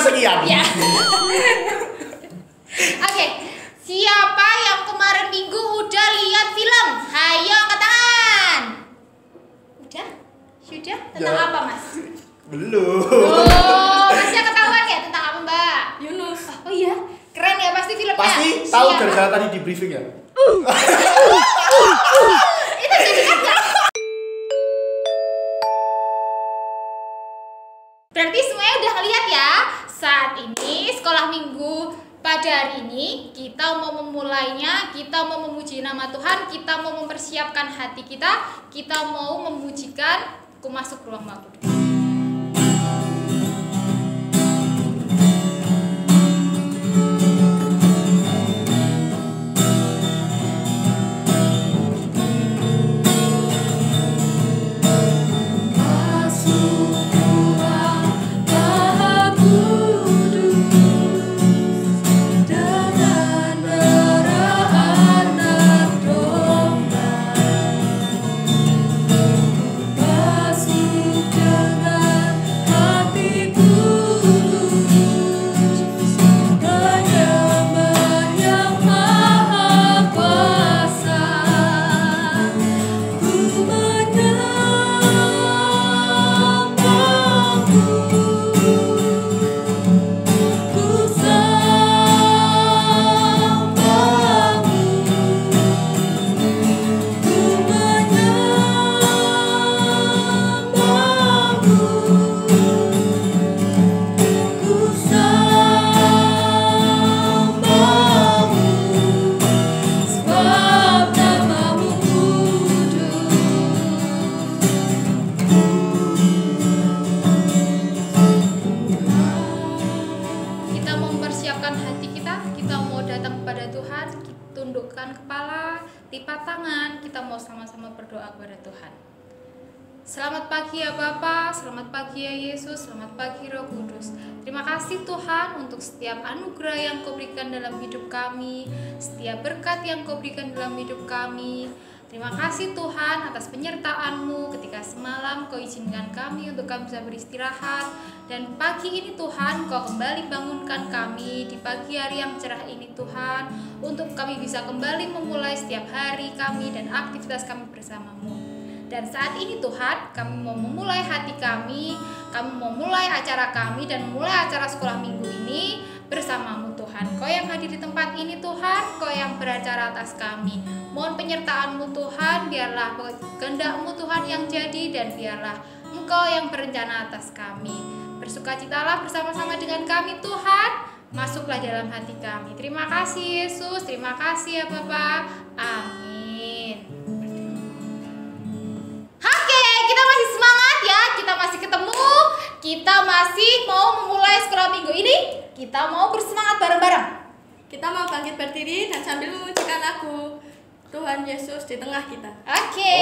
sekian. Ya. Oke, siapa yang kemarin minggu udah lihat film? Hayo angkat tangan. Udah? Sudah? Tentang Ya. apa, Mas? Belum. Oh, masih ketahuan ya tentang apa, Mbak? Yunus. Oh iya, keren ya pasti filmnya. Pasti tahu Siapa? gara-gara tadi di briefing ya. Itu jadi kan nggak? Berarti semuanya udah ngeliat ya. Saat ini sekolah minggu pada hari ini kita mau memulainya, kita mau memuji nama Tuhan, kita mau mempersiapkan hati kita mau memujikan ku masuk ruang maku. Tundukkan kepala, lipat tangan, kita mau sama-sama berdoa kepada Tuhan. Selamat pagi ya Bapa, selamat pagi ya Yesus, selamat pagi Roh Kudus. Terima kasih Tuhan untuk setiap anugerah yang Kau berikan dalam hidup kami, setiap berkat yang Kau berikan dalam hidup kami. Terima kasih Tuhan atas penyertaan-Mu ketika semalam Kau izinkan kami untuk kami bisa beristirahat. Dan pagi ini Tuhan Kau kembali bangunkan kami di pagi hari yang cerah ini Tuhan, untuk kami bisa kembali memulai setiap hari kami dan aktivitas kami bersama-Mu. Dan saat ini Tuhan kami mau memulai hati kami mau mulai acara kami dan mulai acara sekolah minggu ini bersama-Mu Tuhan. Kau yang hadir di tempat ini Tuhan, Kau yang beracara atas kami. Mohon penyertaan-Mu Tuhan, biarlah kehendak-Mu Tuhan yang jadi, dan biarlah Engkau yang berencana atas kami. Bersukacitalah bersama-sama dengan kami Tuhan, masuklah dalam hati kami. Terima kasih Yesus, terima kasih ya Bapa. Amin. Oke, kita masih semangat ya, kita masih ketemu, kita masih mau memulai sekolah minggu ini. Kita mau bersemangat bareng-bareng. Kita mau bangkit berdiri dan sambil memujikan lagu Tuhan Yesus di tengah kita. Oke.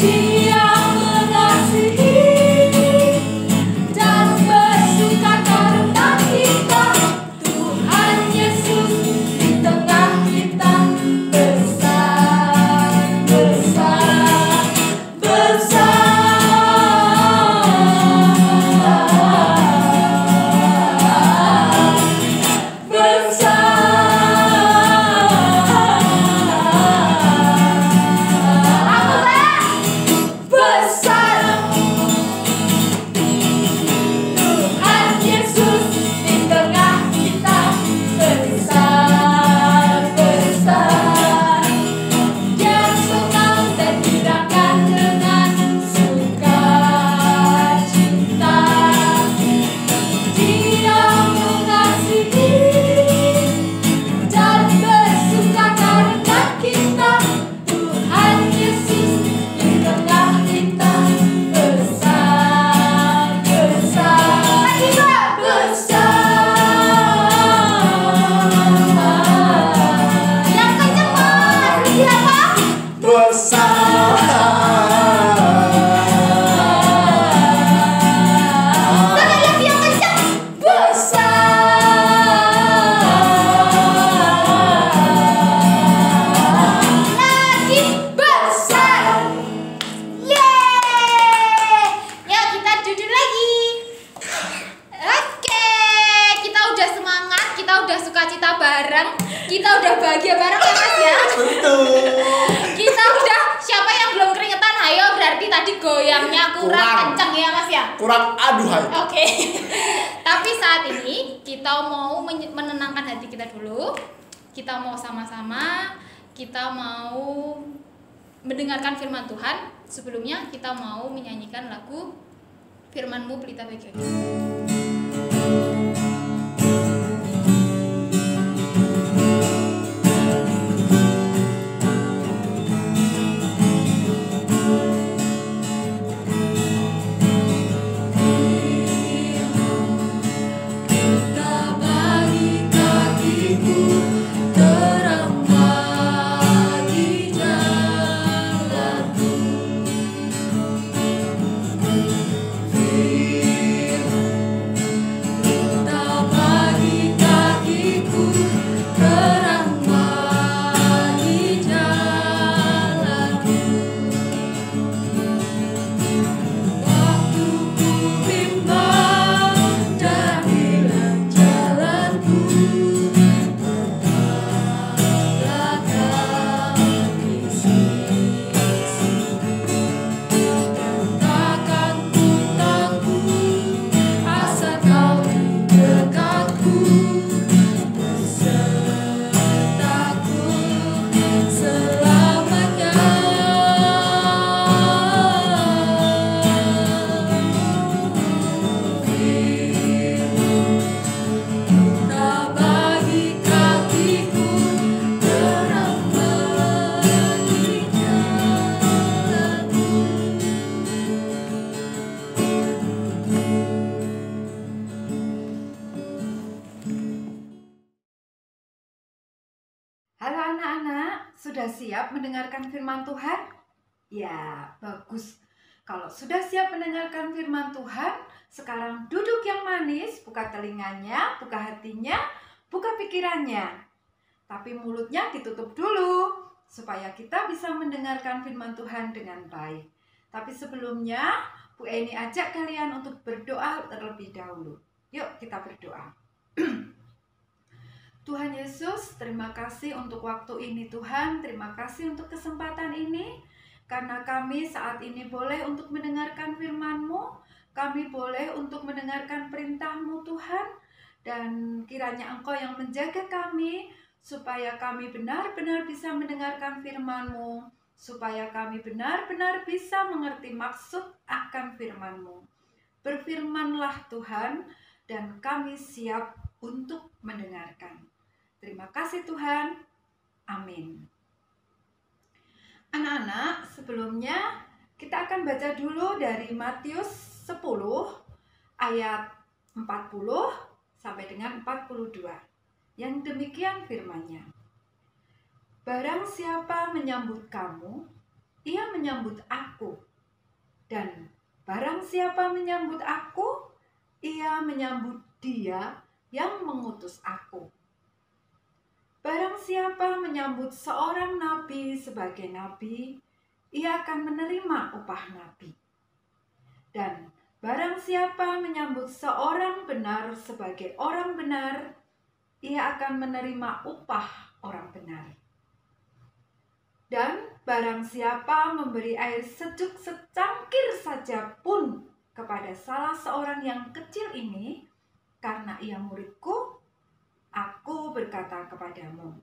Dia mengasihi goyangnya kurang kenceng ya Mas ya. Kurang aduhai. Oke. Tapi saat ini kita mau menenangkan hati kita dulu. Kita mau sama-sama, kita mau mendengarkan firman Tuhan. Sebelumnya kita mau menyanyikan lagu Firman-Mu Pelita Bagi Aku. Halo anak-anak, sudah siap mendengarkan firman Tuhan? Ya, bagus. Kalau sudah siap mendengarkan firman Tuhan, sekarang duduk yang manis, buka telinganya, buka hatinya, buka pikirannya. Tapi mulutnya ditutup dulu, supaya kita bisa mendengarkan firman Tuhan dengan baik. Tapi sebelumnya, Bu Eni ajak kalian untuk berdoa terlebih dahulu. Yuk kita berdoa. Tuhan Yesus, terima kasih untuk waktu ini Tuhan, terima kasih untuk kesempatan ini, karena kami saat ini boleh untuk mendengarkan firman-Mu, kami boleh untuk mendengarkan perintah-Mu Tuhan, dan kiranya Engkau yang menjaga kami, supaya kami benar-benar bisa mendengarkan firman-Mu, supaya kami benar-benar bisa mengerti maksud akan firman-Mu. Berfirmanlah Tuhan, dan kami siap untuk mendengarkan. Terima kasih Tuhan. Amin. Anak-anak, sebelumnya kita akan baca dulu dari Matius 10 ayat 40 sampai dengan 42. Yang demikian firman-Nya. Barang siapa menyambut kamu, ia menyambut aku. Dan barang siapa menyambut aku, ia menyambut Dia yang mengutus aku. Barang siapa menyambut seorang nabi sebagai nabi, ia akan menerima upah nabi. Dan barang siapa menyambut seorang benar sebagai orang benar, ia akan menerima upah orang benar. Dan barang siapa memberi air sejuk secangkir saja pun kepada salah seorang yang kecil ini, karena ia muridku, aku berkata kepadamu,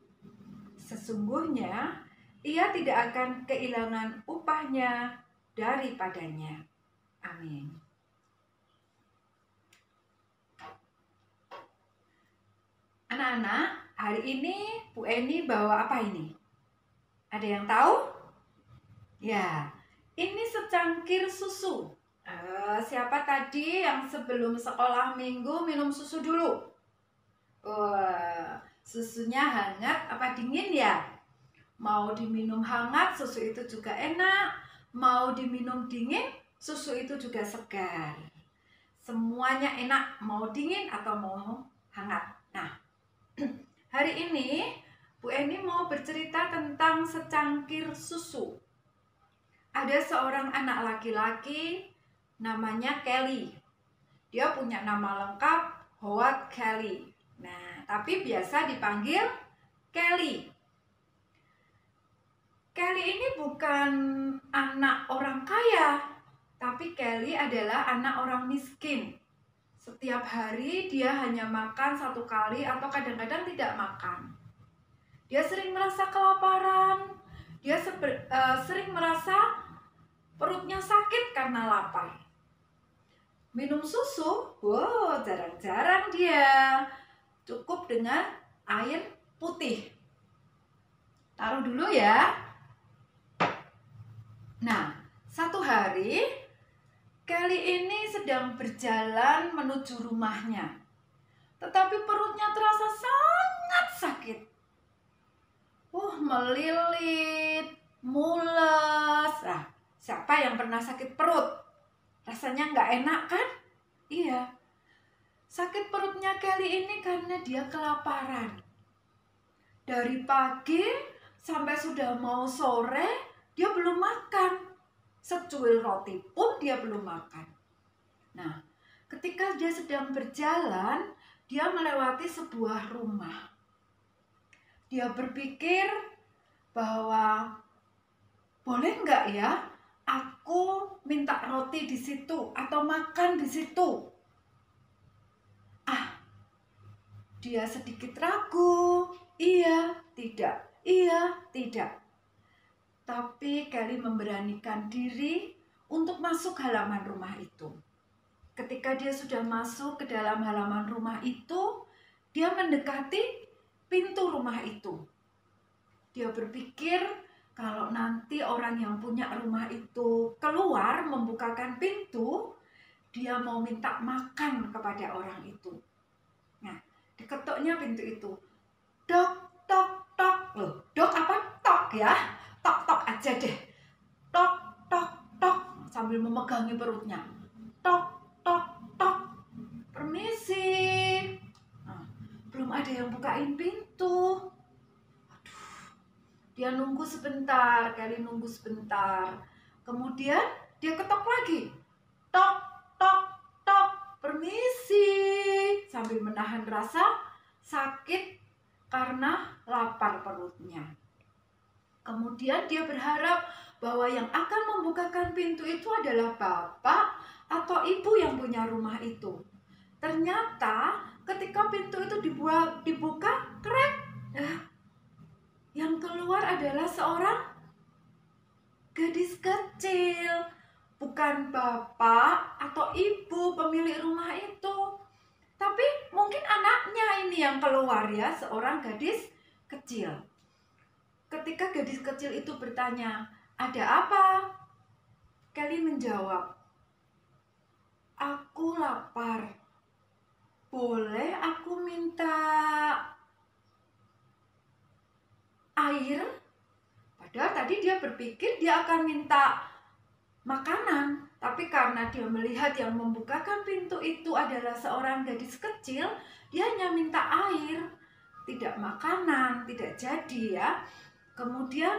sesungguhnya ia tidak akan kehilangan upahnya daripadanya. Amin. Anak-anak, hari ini Bu Eni bawa apa ini? Ada yang tahu? Ya, ini secangkir susu. Siapa tadi yang sebelum sekolah minggu minum susu dulu? Wah, susunya hangat apa dingin ya? Mau diminum hangat, susu itu juga enak. Mau diminum dingin, susu itu juga segar. Semuanya enak, mau dingin atau mau hangat. Nah, hari ini Bu Eni mau bercerita tentang secangkir susu. Ada seorang anak laki-laki namanya Kelly. Dia punya nama lengkap Howard Kelly. Nah, tapi biasa dipanggil Kelly. Kelly ini bukan anak orang kaya, Tapi Kelly adalah anak orang miskin. Setiap hari dia hanya makan 1 kali atau kadang-kadang tidak makan. Dia sering merasa kelaparan. Dia sering merasa perutnya sakit karena lapar. Minum susu, wow, jarang-jarang dia. Cukup dengan air putih. Taruh dulu ya. Nah, satu hari Kelly ini sedang berjalan menuju rumahnya. Tetapi perutnya terasa sangat sakit. Melilit, mules. Nah, siapa yang pernah sakit perut? Rasanya nggak enak kan? Iya. Sakit perutnya Kelly ini karena dia kelaparan. Dari pagi sampai sudah mau sore, dia belum makan. Secuil roti pun dia belum makan. Nah, ketika dia sedang berjalan, dia melewati sebuah rumah. Dia berpikir bahwa boleh nggak ya aku minta roti di situ atau makan di situ? Dia sedikit ragu. Iya, tidak. Iya, tidak. Tapi Kelly memberanikan diri untuk masuk halaman rumah itu. Ketika dia sudah masuk ke dalam halaman rumah itu, dia mendekati pintu rumah itu. Dia berpikir kalau nanti orang yang punya rumah itu keluar membukakan pintu, dia mau minta makan kepada orang itu. Nah, diketoknya pintu itu. Dok, tok, tok. Loh, dok apa tok ya? Tok-tok aja deh. Tok, tok, tok. Sambil memegangi perutnya. Tok, tok, tok. Permisi. Nah, belum ada yang bukain pintu. Aduh. Dia nunggu sebentar. Kelly nunggu sebentar. Kemudian dia ketok lagi. Tok, tok, tok. Permisi. Sambil menahan rasa sakit karena lapar perutnya. Kemudian dia berharap bahwa yang akan membukakan pintu itu adalah bapak atau ibu yang punya rumah itu. Ternyata ketika pintu itu dibuka, krek, yang keluar adalah seorang gadis kecil. Bukan bapak atau ibu pemilik rumah itu, tapi mungkin anaknya ini yang keluar ya, seorang gadis kecil. Ketika gadis kecil itu bertanya, "Ada apa?" Kelly menjawab, "Aku lapar. Boleh aku minta air?" Padahal tadi dia berpikir dia akan minta makanan, tapi karena dia melihat yang membukakan pintu itu adalah seorang gadis kecil, dia hanya minta air, tidak makanan, tidak jadi ya. Kemudian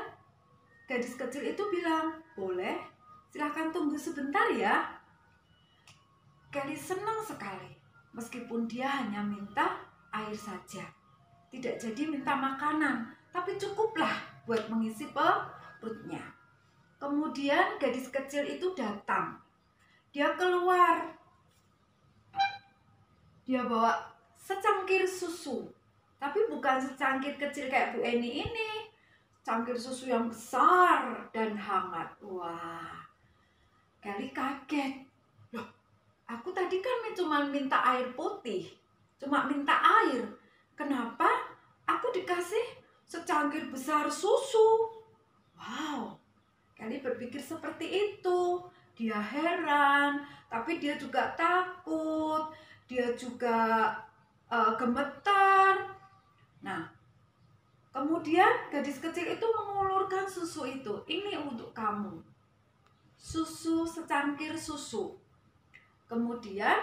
gadis kecil itu bilang, "Boleh, silahkan tunggu sebentar ya." Kelly senang sekali, meskipun dia hanya minta air saja. Tidak jadi minta makanan, tapi cukuplah buat mengisi perutnya. Kemudian gadis kecil itu datang. Dia keluar. Dia bawa secangkir susu. Tapi bukan secangkir kecil kayak Bu Eni ini. Cangkir susu yang besar dan hangat. Wah, Kelly kaget. Loh, aku tadi kan cuma minta air putih. Cuma minta air. Kenapa aku dikasih secangkir besar susu? Wow, Kelly berpikir seperti itu. Dia heran, tapi dia juga takut. Dia juga gemetar. Nah, kemudian gadis kecil itu mengulurkan susu itu. "Ini untuk kamu. Susu, secangkir susu." Kemudian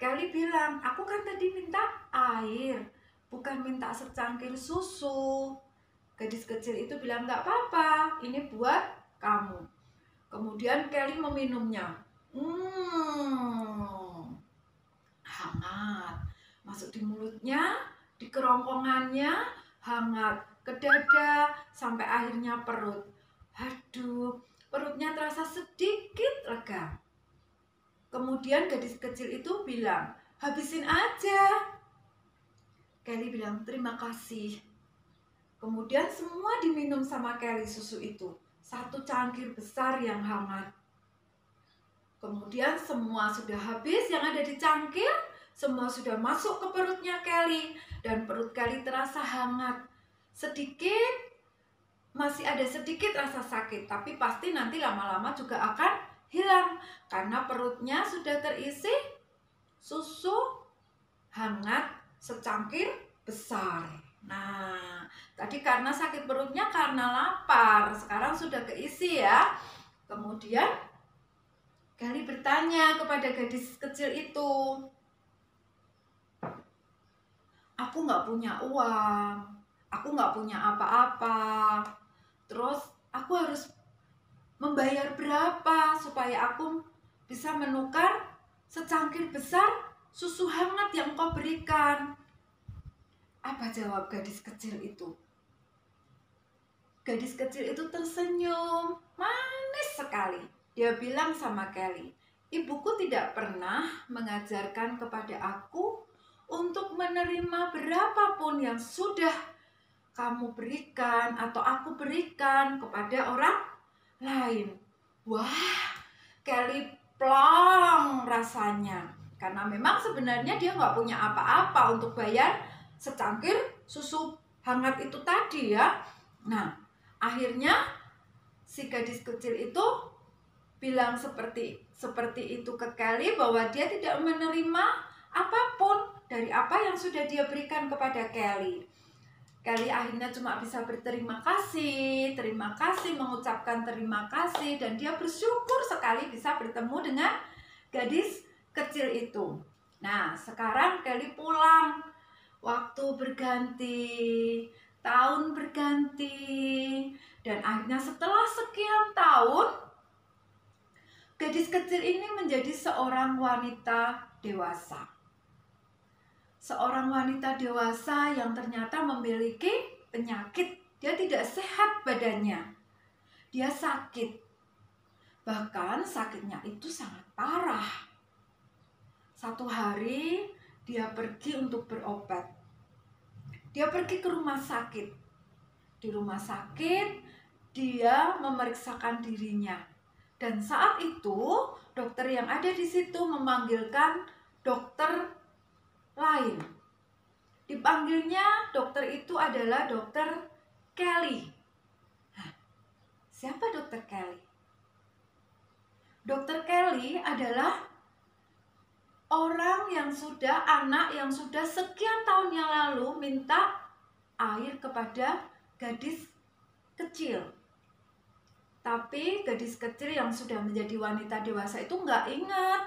Kelly bilang, "Aku kan tadi minta air, bukan minta secangkir susu." Gadis kecil itu bilang, "Nggak apa-apa, ini buat kamu." Kemudian Kelly meminumnya. Hangat. Masuk di mulutnya, di kerongkongannya, hangat. Ke dada, sampai akhirnya perut. Aduh, perutnya terasa sedikit lega. Kemudian gadis kecil itu bilang, habisin aja. Kelly bilang, terima kasih. Kemudian semua diminum sama Kelly susu itu. 1 cangkir besar yang hangat. Kemudian semua sudah habis yang ada di cangkir. Semua sudah masuk ke perutnya Kelly. Dan perut Kelly terasa hangat. Sedikit, masih ada sedikit rasa sakit. Tapi pasti nanti lama-lama juga akan hilang. Karena perutnya sudah terisi susu hangat secangkir besar. Nah, tadi karena sakit perutnya karena lapar. Sekarang sudah keisi ya. Kemudian Kelly bertanya kepada gadis kecil itu, aku nggak punya uang, aku nggak punya apa-apa. Terus aku harus membayar berapa supaya aku bisa menukar secangkir besar susu hangat yang kau berikan? Apa jawab gadis kecil itu? Gadis kecil itu tersenyum, manis sekali. Dia bilang sama Kelly, ibuku tidak pernah mengajarkan kepada aku untuk menerima berapapun yang sudah kamu berikan atau aku berikan kepada orang lain. Wah, Kelly plong rasanya. Karena memang sebenarnya dia nggak punya apa-apa untuk bayar secangkir susu hangat itu tadi ya. Nah, akhirnya si gadis kecil itu bilang seperti itu ke Kelly bahwa dia tidak menerima apapun dari apa yang sudah dia berikan kepada Kelly. Kelly akhirnya cuma bisa berterima kasih, mengucapkan terima kasih, dan dia bersyukur sekali bisa bertemu dengan gadis kecil itu. Nah, sekarang Kelly pulang. Waktu berganti, tahun berganti, dan akhirnya setelah sekian tahun, gadis kecil ini menjadi seorang wanita dewasa. Seorang wanita dewasa yang ternyata memiliki penyakit. Dia tidak sehat badannya. Dia sakit. Bahkan sakitnya itu sangat parah. Satu hari dia pergi untuk berobat. Dia pergi ke rumah sakit. Di rumah sakit dia memeriksakan dirinya. Dan saat itu dokter yang ada di situ memanggilkan dokter lain. Dipanggilnya dokter itu adalah dokter Kelly. Nah, siapa dokter Kelly? Dokter Kelly adalah anak yang sudah sekian tahun yang lalu minta air kepada gadis kecil. Tapi gadis kecil yang sudah menjadi wanita dewasa itu nggak ingat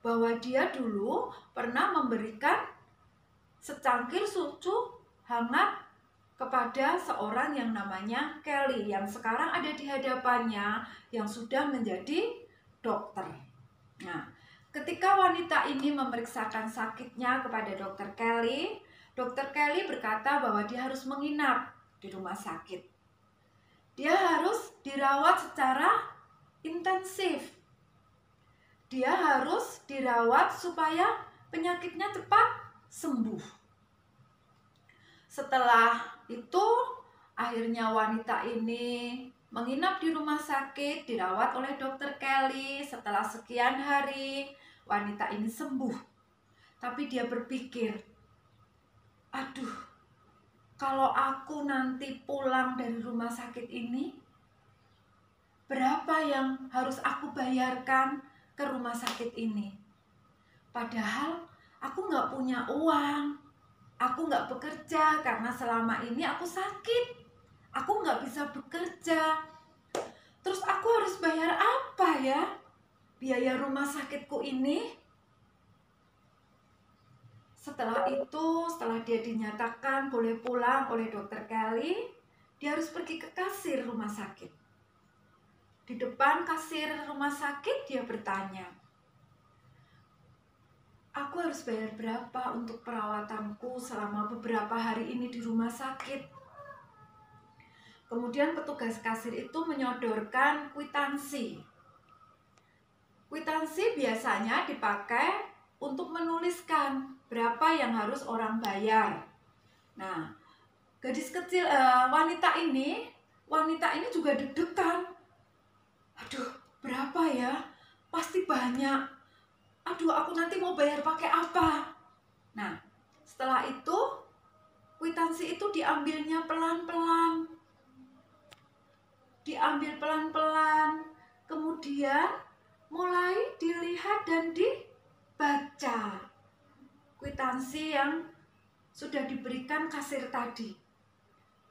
bahwa dia dulu pernah memberikan secangkir susu hangat kepada seorang yang namanya Kelly, yang sekarang ada di hadapannya, yang sudah menjadi dokter. Nah, ketika wanita ini memeriksakan sakitnya kepada dokter Kelly berkata bahwa dia harus menginap di rumah sakit. Dia harus dirawat secara intensif. Dia harus dirawat supaya penyakitnya cepat sembuh. Setelah itu, akhirnya wanita ini menginap di rumah sakit, dirawat oleh dokter Kelly. Setelah sekian hari, wanita ini sembuh. Tapi dia berpikir, aduh, kalau aku nanti pulang dari rumah sakit ini, berapa yang harus aku bayarkan ke rumah sakit ini? Padahal aku nggak punya uang, aku nggak bekerja karena selama ini aku sakit, aku nggak bisa bekerja. Terus aku harus bayar apa ya biaya rumah sakitku ini? Setelah dia dinyatakan boleh pulang oleh dokter Kelly, dia harus pergi ke kasir rumah sakit. Di depan kasir rumah sakit dia bertanya, aku harus bayar berapa untuk perawatanku selama beberapa hari ini di rumah sakit? Kemudian petugas kasir itu menyodorkan kwitansi. Kwitansi biasanya dipakai untuk menuliskan berapa yang harus orang bayar. Nah, gadis kecil wanita ini juga deg-degan. Aduh, berapa ya? Pasti banyak. Aduh, aku nanti mau bayar pakai apa? Nah, setelah itu kwitansi itu diambilnya pelan-pelan. Diambil pelan-pelan. Kemudian mulai dilihat dan dibaca kwitansi yang sudah diberikan kasir tadi.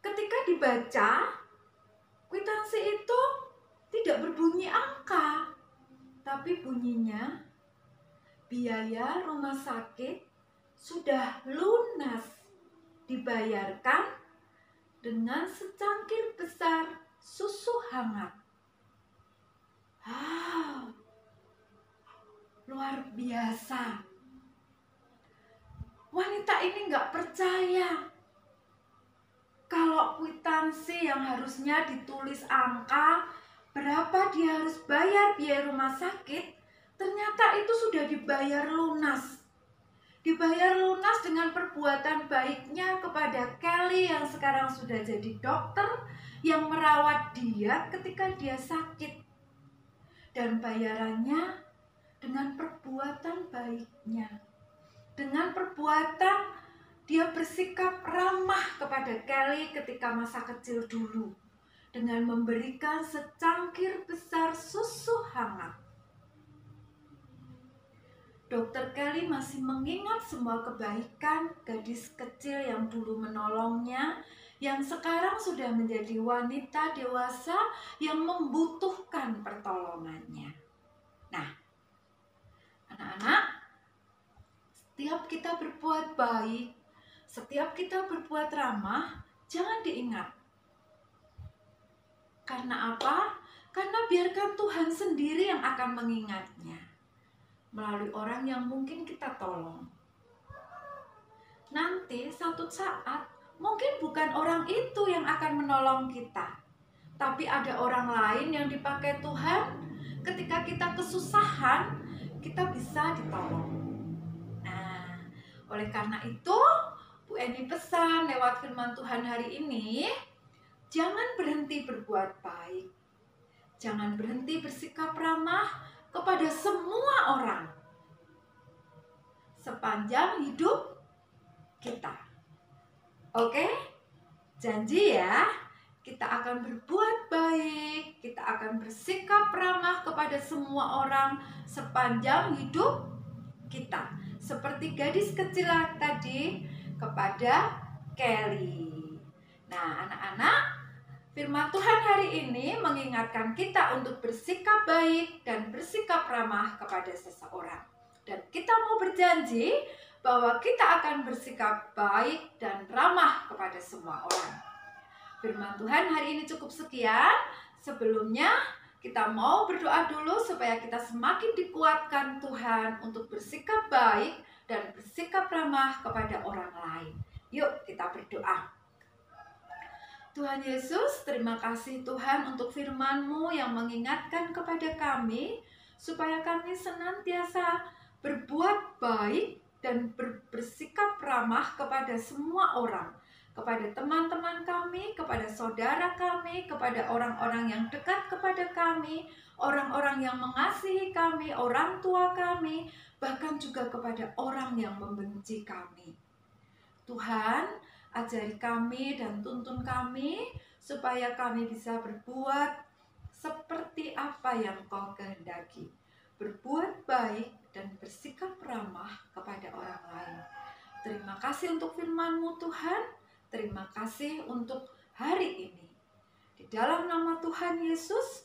Ketika dibaca, kwitansi itu tidak berbunyi angka, tapi bunyinya biaya rumah sakit sudah lunas dibayarkan dengan secangkir besar susu hangat. Luar biasa. Wanita ini nggak percaya kalau kwitansi yang harusnya ditulis angka berapa dia harus bayar biaya rumah sakit, ternyata itu sudah dibayar lunas. Dibayar lunas dengan perbuatan baiknya kepada Kelly yang sekarang sudah jadi dokter yang merawat dia ketika dia sakit. Dan bayarannya dengan perbuatan baiknya. Dengan perbuatan dia bersikap ramah kepada Kelly ketika masa kecil dulu. Dengan memberikan secangkir besar susu hangat. Dokter Kelly masih mengingat semua kebaikan gadis kecil yang dulu menolongnya, yang sekarang sudah menjadi wanita dewasa yang membutuhkan pertolongannya. Nah, anak-anak, setiap kita berbuat baik, setiap kita berbuat ramah, jangan diingat. Karena apa? Karena biarkan Tuhan sendiri yang akan mengingatnya melalui orang yang mungkin kita tolong. Nanti suatu saat mungkin bukan orang itu yang akan menolong kita, tapi ada orang lain yang dipakai Tuhan. Ketika kita kesusahan, kita bisa ditolong. Nah, oleh karena itu Bu Eni pesan lewat firman Tuhan hari ini, jangan berhenti berbuat baik. Jangan berhenti bersikap ramah kepada semua orang sepanjang hidup kita. Oke? Janji ya, kita akan berbuat baik, kita akan bersikap ramah kepada semua orang sepanjang hidup kita. Seperti gadis kecil tadi kepada Kelly. Nah, anak-anak, firman Tuhan hari ini mengingatkan kita untuk bersikap baik dan bersikap ramah kepada seseorang. Dan kita mau berjanji bahwa kita akan bersikap baik dan ramah kepada semua orang. Firman Tuhan hari ini cukup sekian. Sebelumnya kita mau berdoa dulu supaya kita semakin dikuatkan Tuhan untuk bersikap baik dan bersikap ramah kepada orang lain. Yuk kita berdoa. Tuhan Yesus, terima kasih Tuhan untuk firman-Mu yang mengingatkan kepada kami supaya kami senantiasa berbuat baik dan bersikap ramah kepada semua orang, kepada teman-teman kami, kepada saudara kami, kepada orang-orang yang dekat kepada kami, orang-orang yang mengasihi kami, orang tua kami, bahkan juga kepada orang yang membenci kami. Tuhan, ajari kami dan tuntun kami supaya kami bisa berbuat seperti apa yang Kau kehendaki. Berbuat baik dan bersikap ramah kepada orang lain. Terima kasih untuk firman-Mu Tuhan. Terima kasih untuk hari ini. Di dalam nama Tuhan Yesus,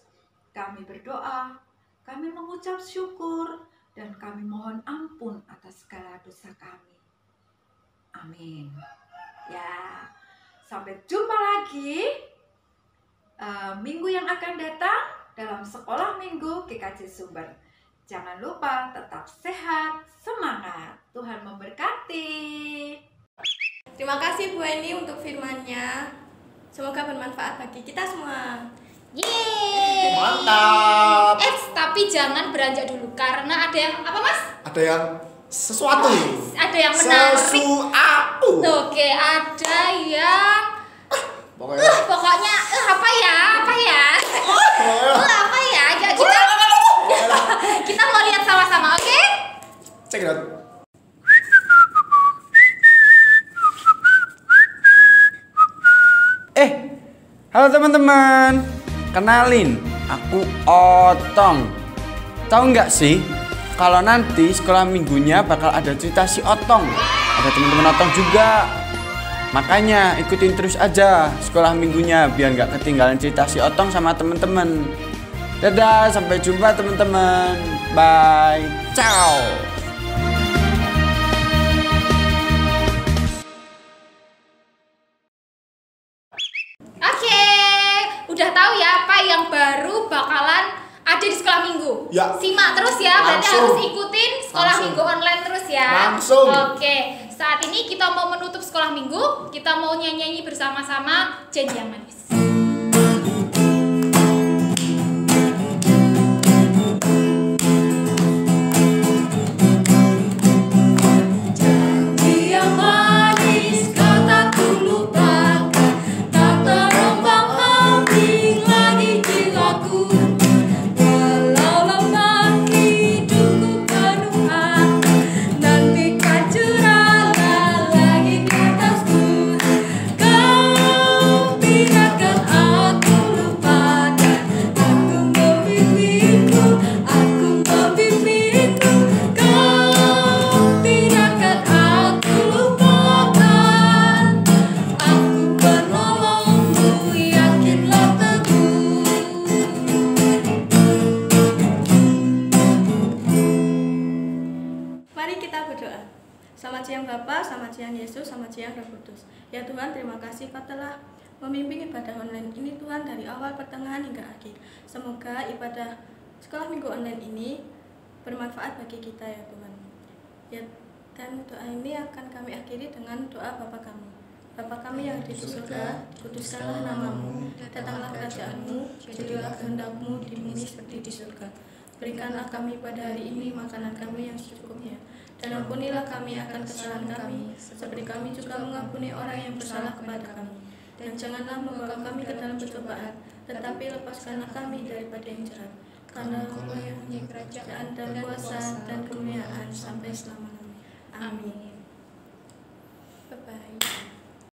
kami berdoa, kami mengucap syukur, dan kami mohon ampun atas segala dosa kami. Amin. Ya, sampai jumpa lagi minggu yang akan datang dalam Sekolah Minggu GKJ Sumber. Jangan lupa tetap sehat, semangat. Tuhan memberkati. Terima kasih Bu Eni untuk firman-Nya. Semoga bermanfaat bagi kita semua. Yeay. Mantap. Tapi jangan beranjak dulu karena ada yang apa Mas? Ada yang sesuatu. Ada yang menarik. Sesuatu. Oke, ada yang Pokoknya. pokoknya apa ya? Apa ya? Ya kita mau lihat sama-sama, oke? Check it out. Halo teman-teman, kenalin, aku Otong. Tahu nggak sih, kalau nanti sekolah minggunya bakal ada cerita si Otong. Ada teman-teman Otong juga. Makanya ikutin terus aja sekolah minggunya biar nggak ketinggalan cerita si Otong sama teman-teman. Dadah, sampai jumpa teman-teman. Bye, ciao. Oke, udah tahu ya apa yang baru bakalan ada di sekolah minggu? Ya. Simak terus ya, berarti Langsung. harus ikutin sekolah Langsung. minggu online terus ya. Langsung. Oke, saat ini kita mau menutup sekolah minggu, kita mau nyanyi bersama-sama Janji yang Manis. Janji yang manis kau tak lupakan, tak terombang-ambing lagi jiwaku. Walau lemah hidupku penuh hati, nantikan curahlah lagi di atasku. Kau tidakkan aku lupakan, aku membimbingmu, aku membimbingmu. Kau tidakkan aku lupakan, aku penolongmu, yakinlah teguh. Mari kita berdoa. Selamat siang Bapa, selamat siang Yesus, selamat siang Roh Kudus. Ya Tuhan, terima kasih Kau telah membimbing ibadah online ini Tuhan dari awal, pertengahan hingga akhir. Semoga ibadah sekolah minggu online ini bermanfaat bagi kita ya Tuhan. Ya, dan doa ini akan kami akhiri dengan doa Bapa kami. Bapa kami yang di surga, dikuduskanlah namamu, datanglah kerajaanmu, jadilah kehendak-Mu di bumi seperti di surga. Berikanlah kami pada hari ini makanan kami yang secukupnya, dan ampunilah kami akan kesalahan kami, seperti kami juga mengampuni orang yang bersalah kepada kami. Dan janganlah membawa kami ke dalam pencobaan, tetapi lepaskanlah kami daripada yang jahat. Karena Engkau yang punya kerajaan dan kuasa dan kemuliaan sampai selama-lamanya. Amin.